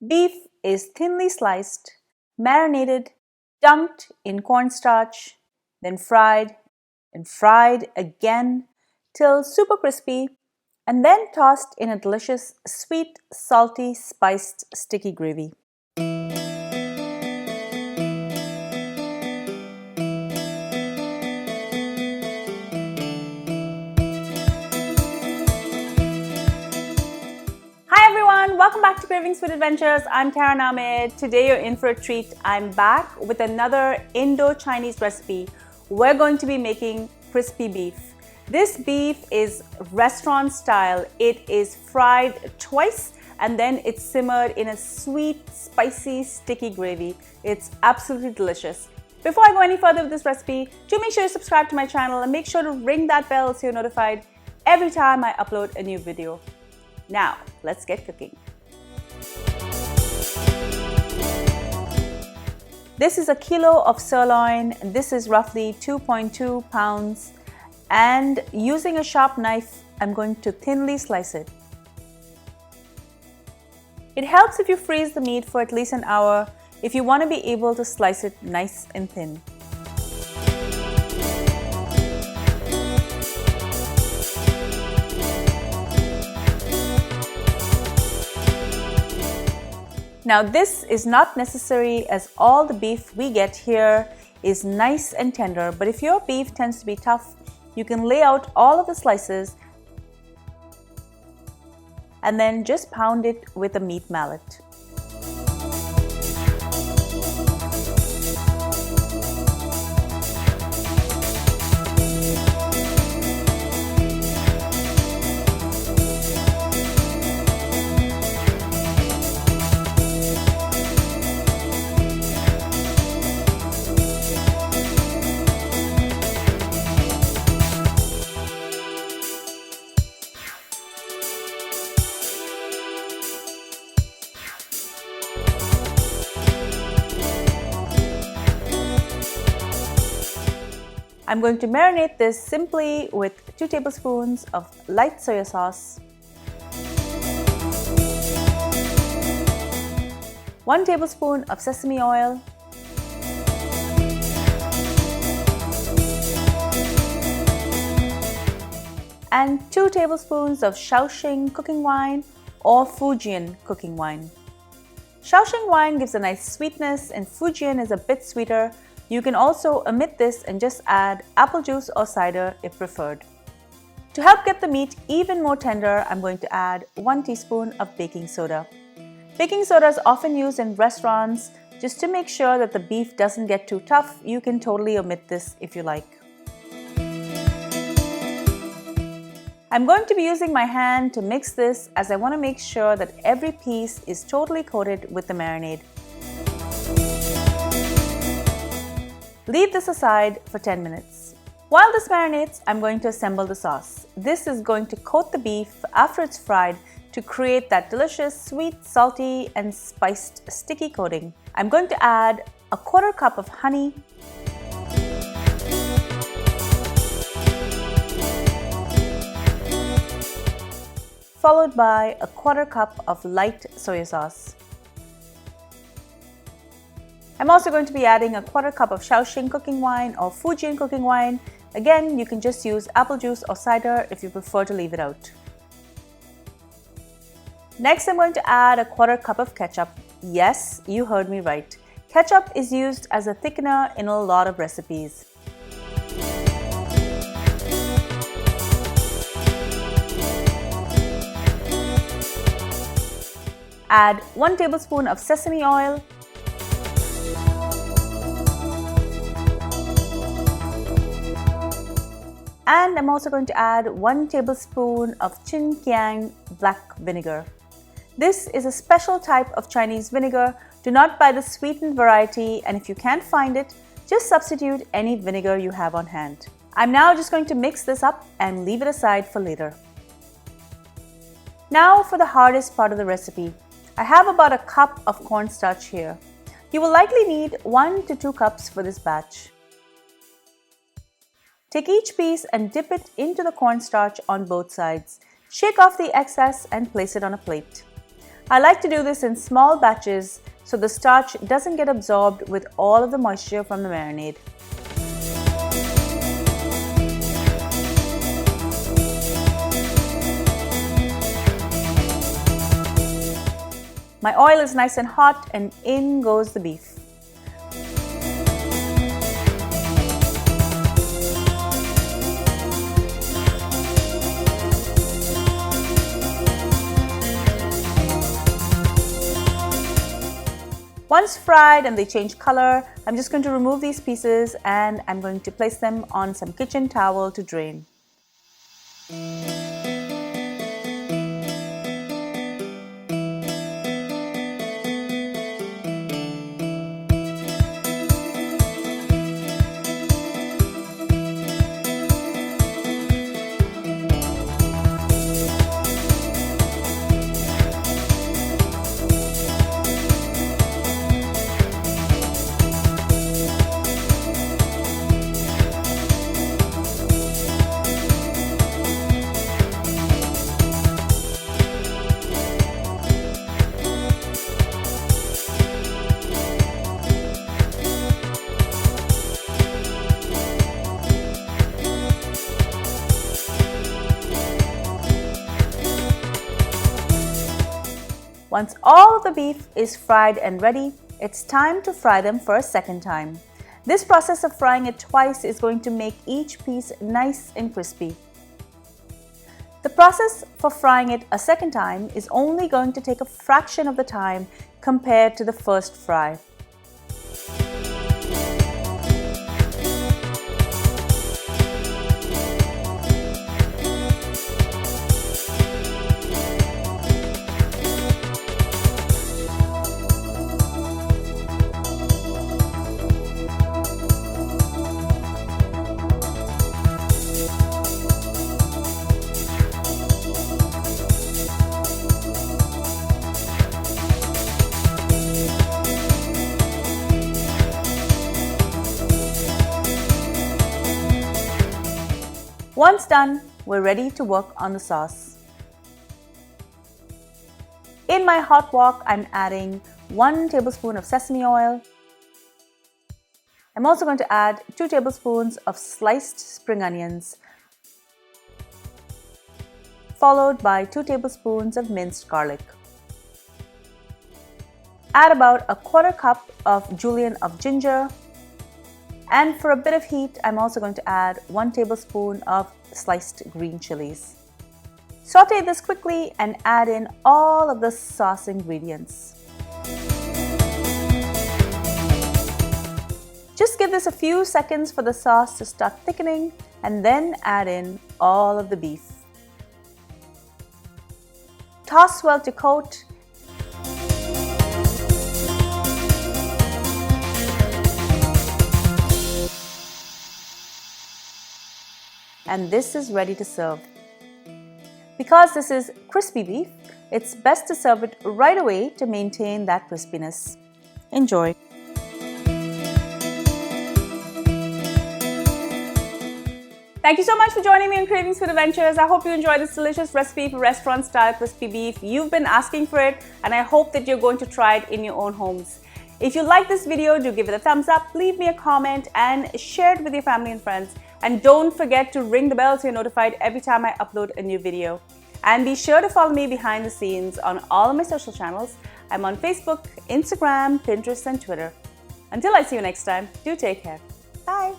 Beef is thinly sliced, marinated, dunked in cornstarch, then fried and fried again till super crispy, and then tossed in a delicious sweet, salty, spiced, sticky gravy. Hi everyone, welcome back to Cravings Food Adventures. I'm Ahmed. Today you're in for a treat. I'm back with another Indo-Chinese recipe. We're going to be making crispy beef. This beef is restaurant style. It is fried twice and then it's simmered in a sweet, spicy, sticky gravy. It's absolutely delicious. Before I go any further with this recipe, do make sure you subscribe to my channel and make sure to ring that bell so you're notified every time I upload a new video. Now, let's get cooking. This is a kilo of sirloin, and this is roughly 2.2 pounds. And using a sharp knife, I'm going to thinly slice it. It helps if you freeze the meat for at least an hour if you want to be able to slice it nice and thin. Now this is not necessary as all the beef we get here is nice and tender, but if your beef tends to be tough, you can lay out all of the slices and then just pound it with a meat mallet. I'm going to marinate this simply with 2 tablespoons of light soya sauce, 1 tablespoon of sesame oil, and 2 tablespoons of Shaoxing cooking wine or Fujian cooking wine. Shaoxing wine gives a nice sweetness and Fujian is a bit sweeter. You can also omit this and just add apple juice or cider if preferred. To help get the meat even more tender, I'm going to add 1 teaspoon of baking soda. Baking soda is often used in restaurants just to make sure that the beef doesn't get too tough. You can totally omit this if you like. I'm going to be using my hand to mix this as I want to make sure that every piece is totally coated with the marinade. Leave this aside for 10 minutes. While this marinates, I'm going to assemble the sauce. This is going to coat the beef after it's fried to create that delicious, sweet, salty, and spiced sticky coating. I'm going to add a 1/4 cup of honey, followed by a 1/4 cup of light soya sauce. I'm also going to be adding a 1/4 cup of Shaoxing cooking wine or Fujian cooking wine. Again, you can just use apple juice or cider if you prefer to leave it out. Next, I'm going to add a 1/4 cup of ketchup. Yes, you heard me right. Ketchup is used as a thickener in a lot of recipes. Add 1 tablespoon of sesame oil, and I'm also going to add 1 tablespoon of Chinkiang Black Vinegar. This is a special type of Chinese vinegar. Do not buy the sweetened variety, and if you can't find it, just substitute any vinegar you have on hand. I'm now just going to mix this up and leave it aside for later. Now for the hardest part of the recipe. I have about a cup of cornstarch here. You will likely need 1 to 2 cups for this batch. Take each piece and dip it into the cornstarch on both sides. Shake off the excess and place it on a plate. I like to do this in small batches so the starch doesn't get absorbed with all of the moisture from the marinade. My oil is nice and hot and in goes the beef. Once fried and they change color, I'm just going to remove these pieces and I'm going to place them on some kitchen towel to drain. Once all of the beef is fried and ready, it's time to fry them for a second time. This process of frying it twice is going to make each piece nice and crispy. The process for frying it a second time is only going to take a fraction of the time compared to the first fry. Once done, we're ready to work on the sauce. In my hot wok, I'm adding 1 tablespoon of sesame oil. I'm also going to add 2 tablespoons of sliced spring onions, followed by 2 tablespoons of minced garlic. Add about a 1/4 cup of julienne of ginger. And for a bit of heat, I'm also going to add 1 tablespoon of sliced green chilies. Saute this quickly and add in all of the sauce ingredients. Just give this a few seconds for the sauce to start thickening and then add in all of the beef. Toss well to coat. And this is ready to serve. Because this is crispy beef, it's best to serve it right away to maintain that crispiness. Enjoy. Thank you so much for joining me on Cravings Food Adventures. I hope you enjoyed this delicious recipe for restaurant-style crispy beef. You've been asking for it, and I hope that you're going to try it in your own homes. If you like this video, do give it a thumbs up, leave me a comment, and share it with your family and friends. And don't forget to ring the bell so you're notified every time I upload a new video. And be sure to follow me behind the scenes on all of my social channels. I'm on Facebook, Instagram, Pinterest, and Twitter. Until I see you next time, do take care. Bye.